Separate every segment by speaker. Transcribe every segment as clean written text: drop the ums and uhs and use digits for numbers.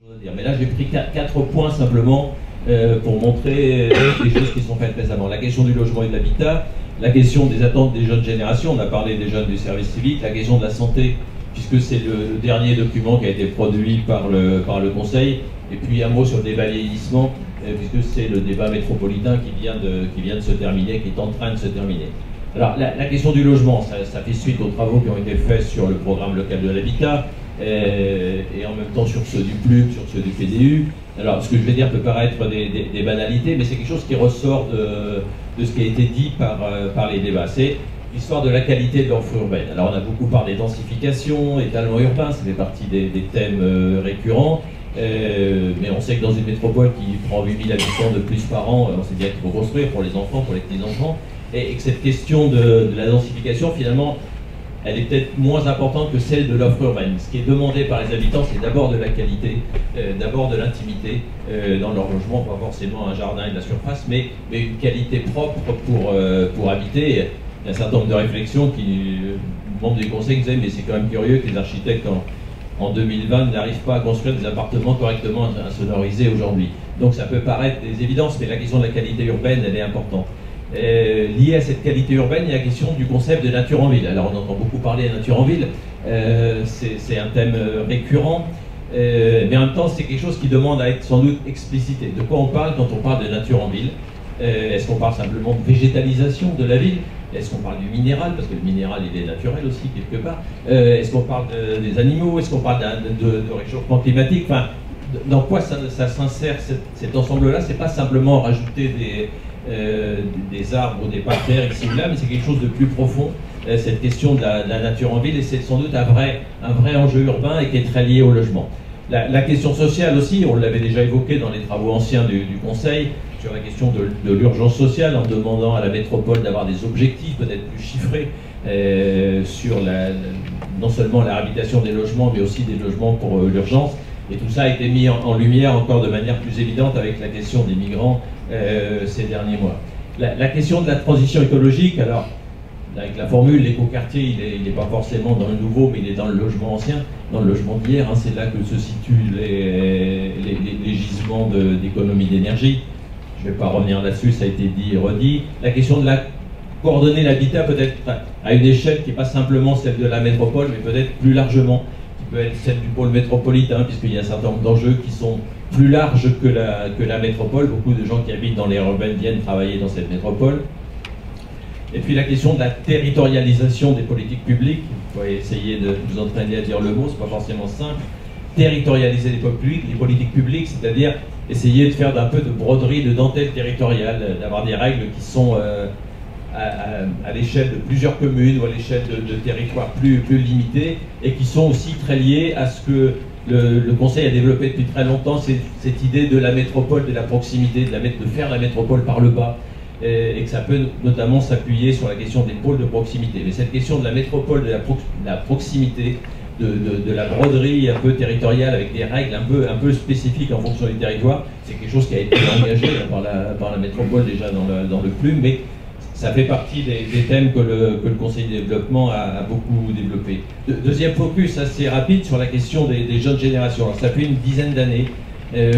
Speaker 1: Mais là, j'ai pris quatre points simplement pour montrer les choses qui sont faites récemment. La question du logement et de l'habitat, la question des attentes des jeunes générations, on a parlé des jeunes du service civique, la question de la santé, puisque c'est le dernier document qui a été produit par le Conseil, et puis un mot sur le débat vieillissement, puisque c'est le débat métropolitain qui vient de se terminer, qui est en train de se terminer. Alors, la question du logement, ça fait suite aux travaux qui ont été faits sur le programme local de l'habitat, et en même temps sur ceux du PLUC, sur ceux du PDU. Alors, ce que je vais dire peut paraître des banalités, mais c'est quelque chose qui ressort de ce qui a été dit par les débats. C'est l'histoire de la qualité de l'offre urbaine. Alors, on a beaucoup parlé de densification, étalement urbain, ça fait partie des thèmes récurrents. Mais on sait que dans une métropole qui prend 8000 habitants de plus par an, on sait bien qu'il faut construire pour les enfants, pour les petits-enfants, et que cette question de la densification, finalement, elle est peut-être moins importante que celle de l'offre urbaine. Ce qui est demandé par les habitants, c'est d'abord de la qualité, d'abord de l'intimité dans leur logement, pas forcément un jardin et de la surface, mais une qualité propre pour habiter. Il y a un certain nombre de réflexions qui, membres du conseil, disaient, mais c'est quand même curieux que les architectes en 2020 n'arrivent pas à construire des appartements correctement insonorisés aujourd'hui. Donc ça peut paraître des évidences, mais la question de la qualité urbaine, elle est importante. Lié à cette qualité urbaine, il y a la question du concept de nature en ville. Alors on entend beaucoup parler de nature en ville, c'est un thème récurrent, mais en même temps c'est quelque chose qui demande à être sans doute explicité. De quoi on parle quand on parle de nature en ville? Est-ce qu'on parle simplement de végétalisation de la ville? Est-ce qu'on parle du minéral? Parce que le minéral il est naturel aussi quelque part. Est-ce qu'on parle des animaux? Est-ce qu'on parle de réchauffement climatique? Enfin, dans quoi ça s'insère cet ensemble-là? C'est pas simplement rajouter des arbres ou des parterres ici ou là, mais c'est quelque chose de plus profond, cette question de la nature en ville, et c'est sans doute un vrai enjeu urbain et qui est très lié au logement. La question sociale aussi, on l'avait déjà évoqué dans les travaux anciens du Conseil, sur la question de l'urgence sociale, en demandant à la métropole d'avoir des objectifs peut-être plus chiffrés sur non seulement la réhabilitation des logements, mais aussi des logements pour l'urgence. Et tout ça a été mis en lumière encore de manière plus évidente avec la question des migrants ces derniers mois. La question de la transition écologique, alors avec la formule, l'écoquartier, il n'est pas forcément dans le nouveau, mais il est dans le logement ancien, dans le logement d'hier, hein, c'est là que se situent les gisements d'économie d'énergie. Je ne vais pas revenir là-dessus, ça a été dit et redit. La question de coordonner l'habitat peut-être à une échelle qui n'est pas simplement celle de la métropole, mais peut-être plus largement, qui peut être celle du pôle métropolitain, puisqu'il y a un certain nombre d'enjeux qui sont plus larges que la métropole. Beaucoup de gens qui habitent dans l'aire urbaine viennent travailler dans cette métropole. Et puis la question de la territorialisation des politiques publiques. Vous pouvez essayer de vous entraîner à dire le mot, c'est pas forcément simple. Territorialiser les politiques publiques, c'est-à-dire essayer de faire d'un peu de broderie, de dentelle territoriale, d'avoir des règles qui sont à l'échelle de plusieurs communes ou à l'échelle de territoires plus limités, et qui sont aussi très liées à ce que le Conseil a développé depuis très longtemps, cette idée de la métropole, de la proximité, de faire la métropole par le bas, et que ça peut notamment s'appuyer sur la question des pôles de proximité. Mais cette question de la métropole, de la proximité, de la broderie un peu territoriale avec des règles un peu spécifiques en fonction du territoire, c'est quelque chose qui a été engagé par la métropole déjà dans le PLUM, mais ça fait partie des thèmes que le Conseil de développement a beaucoup développé. Deuxième focus assez rapide sur la question des jeunes générations. Alors, ça fait une dizaine d'années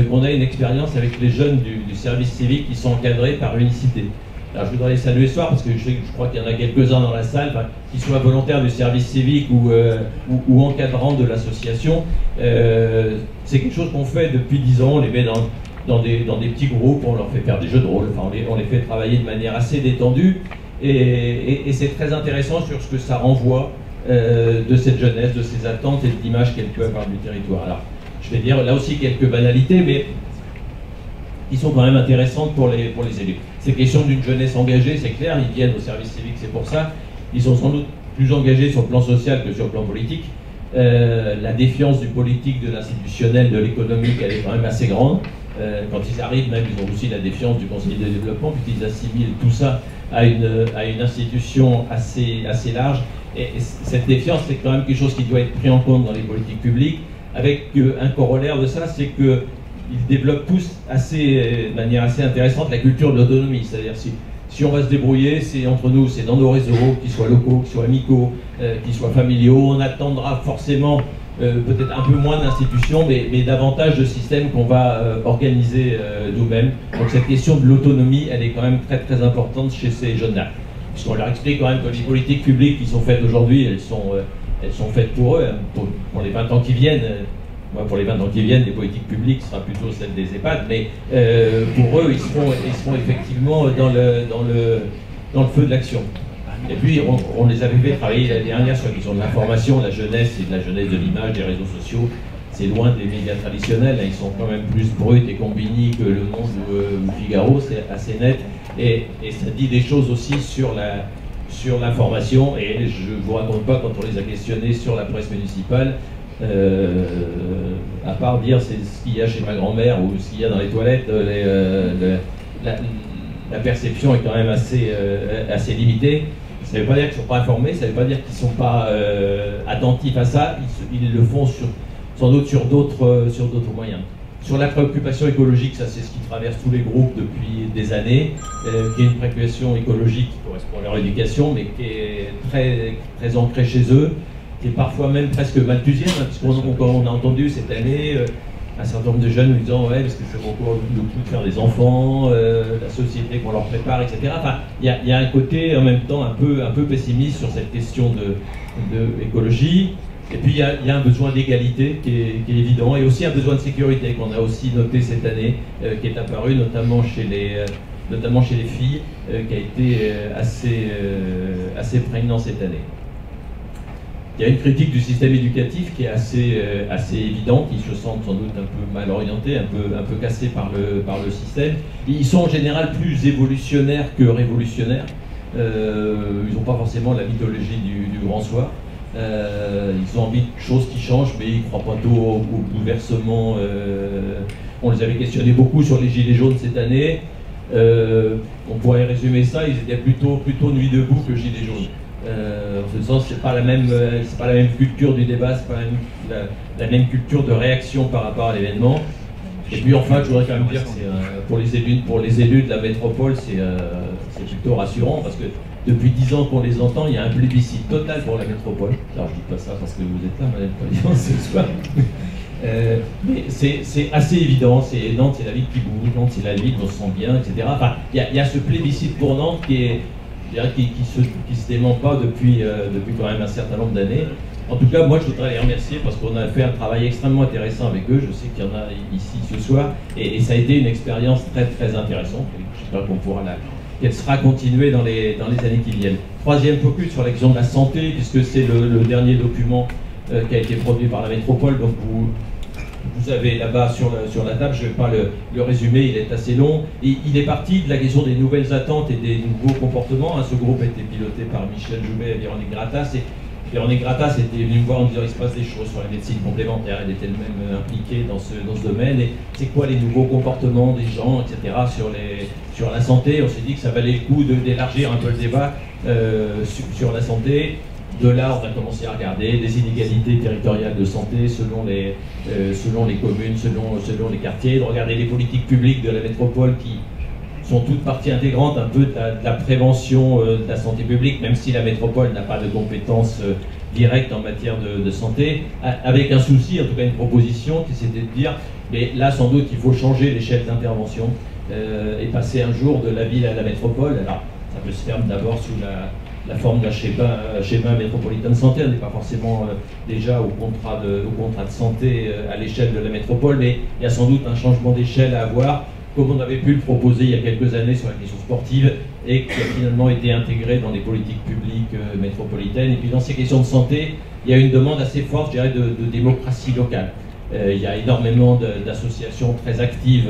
Speaker 1: qu'on a une expérience avec les jeunes du service civique qui sont encadrés par Unicité. Alors je voudrais les saluer ce soir parce que je crois qu'il y en a quelques-uns dans la salle, qui soient volontaires du service civique ou encadrants de l'association. C'est quelque chose qu'on fait depuis 10 ans, on les met dans des petits groupes, on leur fait faire des jeux de rôle, enfin, on les fait travailler de manière assez détendue, et c'est très intéressant sur ce que ça renvoie de cette jeunesse, de ses attentes et de l'image qu'elle peut avoir du territoire. Alors, je vais dire là aussi quelques banalités, mais qui sont quand même intéressantes pour les élus. C'est question d'une jeunesse engagée, c'est clair, ils viennent au service civique, c'est pour ça. Ils sont sans doute plus engagés sur le plan social que sur le plan politique. La défiance du politique, de l'institutionnel, de l'économique, elle est quand même assez grande. Quand ils arrivent, même, ils ont aussi la défiance du Conseil de développement, puisqu'ils assimilent tout ça à une institution assez large. Et cette défiance, c'est quand même quelque chose qui doit être pris en compte dans les politiques publiques, avec un corollaire de ça, c'est qu'ils développent tous de manière assez intéressante la culture de l'autonomie. C'est-à-dire si on va se débrouiller, c'est entre nous, c'est dans nos réseaux, qu'ils soient locaux, qu'ils soient amicaux, qu'ils soient familiaux, on attendra forcément peut-être un peu moins d'institutions, mais davantage de systèmes qu'on va organiser nous-mêmes. Donc cette question de l'autonomie, elle est quand même très très importante chez ces jeunes-là. Puisqu'on leur explique quand même que les politiques publiques qui sont faites aujourd'hui, elles sont faites pour eux, hein, pour les 20 ans qui viennent. Moi, pour les 20 ans qui viennent, les politiques publiques sera plutôt celle des EHPAD, mais pour eux, ils seront effectivement dans le feu de l'action. Et puis, on les avait fait travailler l'année dernière sur la question de l'information, la jeunesse et de la jeunesse de l'image, des réseaux sociaux. C'est loin des médias traditionnels, hein, ils sont quand même plus bruts et combini que Le Monde ou Figaro, c'est assez net. Et ça dit des choses aussi sur l'information, et je ne vous raconte pas quand on les a questionnés sur la presse municipale, à part dire c'est ce qu'il y a chez ma grand-mère ou ce qu'il y a dans les toilettes, la perception est quand même assez limitée. Ça ne veut pas dire qu'ils ne sont pas informés, ça ne veut pas dire qu'ils ne sont pas attentifs à ça, ils le font sans doute sur d'autres moyens. Sur la préoccupation écologique, ça c'est ce qui traverse tous les groupes depuis des années, qui est une préoccupation écologique qui correspond à leur éducation, mais qui est très, très ancrée chez eux, qui est parfois même presque malthusienne, hein, puisqu'on a entendu cette année un certain nombre de jeunes nous disant ouais, parce que c'est beaucoup le coup de faire des enfants, la société qu'on leur prépare, etc. Enfin, il y a un côté en même temps un peu pessimiste sur cette question de écologie. Et puis il y a un besoin d'égalité qui est évident, et aussi un besoin de sécurité qu'on a aussi noté cette année, qui est apparu notamment chez les filles, qui a été assez prégnant cette année. Il y a une critique du système éducatif qui est assez évidente. Ils se sentent sans doute un peu mal orientés, un peu cassés par le système. Ils sont en général plus évolutionnaires que révolutionnaires. Ils n'ont pas forcément la mythologie du grand soir. Ils ont envie de choses qui changent, mais ils ne croient pas tôt au bouleversement. On les avait questionnés beaucoup sur les gilets jaunes cette année. On pourrait résumer ça, ils étaient plutôt nuit debout que gilets jaunes. En ce sens, c'est pas la même culture du débat, c'est pas la même culture de réaction par rapport à l'événement. Et puis enfin, je voudrais quand même dire que pour les élus de la métropole, c'est plutôt rassurant parce que depuis 10 ans qu'on les entend, il y a un plébiscite total pour la métropole. Alors je dis pas ça parce que vous êtes là, Madame la Présidente, ce soir. Mais c'est assez évident, Nantes c'est la ville qui bouge, Nantes c'est la ville où on se sent bien, etc. Enfin, il y a ce plébiscite pour Nantes qui se dément pas depuis quand même un certain nombre d'années. En tout cas, moi je voudrais les remercier parce qu'on a fait un travail extrêmement intéressant avec eux. Je sais qu'il y en a ici ce soir, et ça a été une expérience très très intéressante. J'espère qu'elle sera continuée dans les années qui viennent. Troisième focus sur la question de la santé, puisque c'est le dernier document qui a été produit par la métropole. Donc vous avez là-bas sur la table, je ne vais pas le résumer, il est assez long. Et il est parti de la question des nouvelles attentes et des nouveaux comportements. Ce groupe a été piloté par Michel Jouvet et Véronique Gratas. Et Véronique Gratas était venue me voir en me disant il se passe des choses sur la médecine complémentaire. Elle était elle-même impliquée dans ce domaine. Et c'est quoi les nouveaux comportements des gens, etc. sur la santé. On s'est dit que ça valait le coup d'élargir un peu le débat sur la santé. De là, on va commencer à regarder des inégalités territoriales de santé selon les communes, selon les quartiers, de regarder les politiques publiques de la métropole qui sont toutes parties intégrantes un peu de la prévention de la santé publique, même si la métropole n'a pas de compétences directes en matière de santé, avec un souci, en tout cas une proposition, qui c'était de dire, mais là sans doute il faut changer l'échelle d'intervention et passer un jour de la ville à la métropole. Alors ça peut se faire d'abord sous la forme d'un schéma métropolitain de santé. On n'est pas forcément déjà au contrat de santé à l'échelle de la métropole, mais il y a sans doute un changement d'échelle à avoir, comme on avait pu le proposer il y a quelques années sur la question sportive, et qui a finalement été intégré dans les politiques publiques métropolitaines. Et puis dans ces questions de santé, il y a une demande assez forte, je dirais, de démocratie locale. Il y a énormément d'associations très actives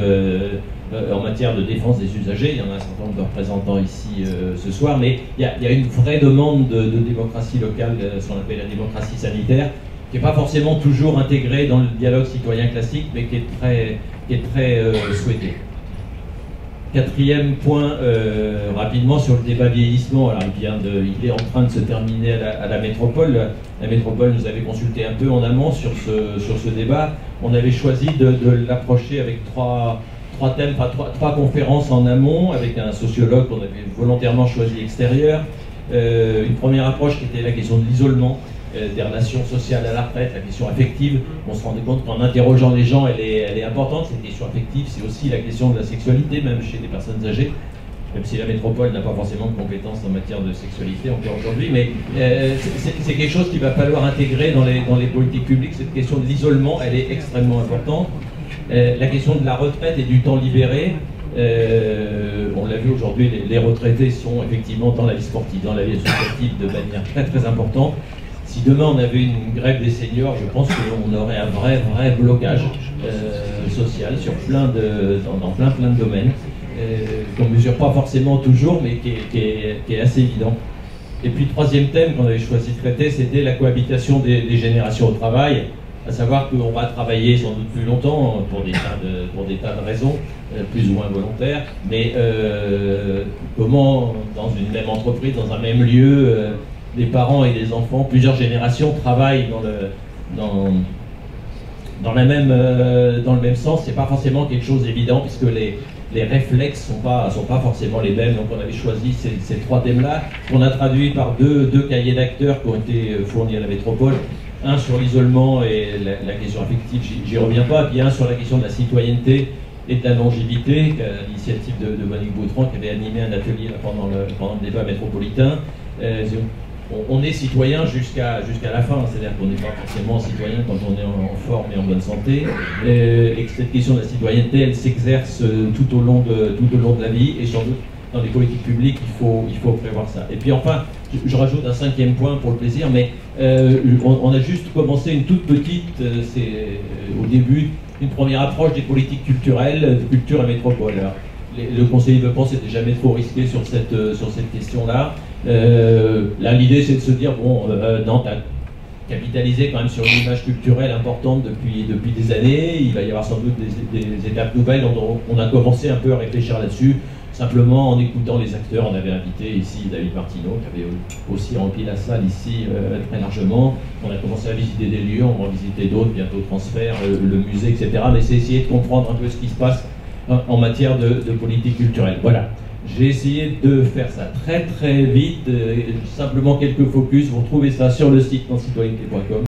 Speaker 1: en matière de défense des usagers. Il y en a un certain nombre de représentants ici ce soir, mais il y a une vraie demande de démocratie locale, ce qu'on appelle la démocratie sanitaire, qui n'est pas forcément toujours intégrée dans le dialogue citoyen classique, mais qui est très souhaitée. Quatrième point, rapidement sur le débat vieillissement. Alors il est en train de se terminer à la métropole. La métropole nous avait consulté un peu en amont sur ce débat. On avait choisi de l'approcher avec trois thèmes, trois conférences en amont, avec un sociologue qu'on avait volontairement choisi extérieur. Une première approche qui était la question de l'isolement. des relations sociales à la retraite, la question affective. On se rendait compte qu'en interrogeant les gens, elle est importante, cette question affective. C'est aussi la question de la sexualité, même chez des personnes âgées. Même si la métropole n'a pas forcément de compétences en matière de sexualité encore aujourd'hui, mais c'est quelque chose qu'il va falloir intégrer dans les politiques publiques. Cette question de l'isolement, elle est extrêmement importante. La question de la retraite et du temps libéré, on l'a vu aujourd'hui, les retraités sont effectivement dans la vie sportive, dans la vie associative de manière très très importante. Si demain on avait une grève des seniors, je pense qu'on aurait un vrai blocage social sur dans plein de domaines. Qu'on ne mesure pas forcément toujours, mais qui est assez évident. Et puis, troisième thème qu'on avait choisi de traiter, c'était la cohabitation des générations au travail, à savoir qu'on va travailler sans doute plus longtemps pour des tas de raisons, plus ou moins volontaires, mais comment, dans une même entreprise, dans un même lieu, des parents et des enfants, plusieurs générations travaillent dans le même sens. C'est pas forcément quelque chose d'évident, puisque les réflexes sont pas forcément les mêmes. Donc on avait choisi ces trois thèmes-là, qu'on a traduits par deux cahiers d'acteurs qui ont été fournis à la métropole. Un sur l'isolement et la question affective, j'y reviens pas, puis un sur la question de la citoyenneté et de la longévité, à l'initiative de Monique Boutron, qui avait animé un atelier pendant le débat métropolitain. On est citoyen jusqu'à la fin, c'est-à-dire qu'on n'est pas forcément citoyen quand on est en forme et en bonne santé, et que cette question de la citoyenneté, elle s'exerce tout au long de la vie, et sans doute dans les politiques publiques, il faut prévoir ça. Et puis enfin, je rajoute un cinquième point pour le plaisir, mais on a juste commencé une toute petite, c'est au début, une première approche des politiques culturelles, de culture et métropole. Alors, le conseiller veut penser c'était jamais trop risqué sur cette question-là. Là, l'idée, c'est de se dire, bon, Nantes a capitalisé quand même sur une image culturelle importante depuis des années. Il va y avoir sans doute des étapes nouvelles. On a commencé un peu à réfléchir là-dessus, simplement en écoutant les acteurs. On avait invité ici David Martineau, qui avait aussi rempli la salle ici très largement. On a commencé à visiter des lieux, on va visiter d'autres, bientôt transfert, le musée, etc. Mais c'est essayer de comprendre un peu ce qui se passe en matière de politique culturelle. Voilà. J'ai essayé de faire ça très vite, simplement quelques focus. Vous retrouvez ça sur le site nancitoyenneté.com.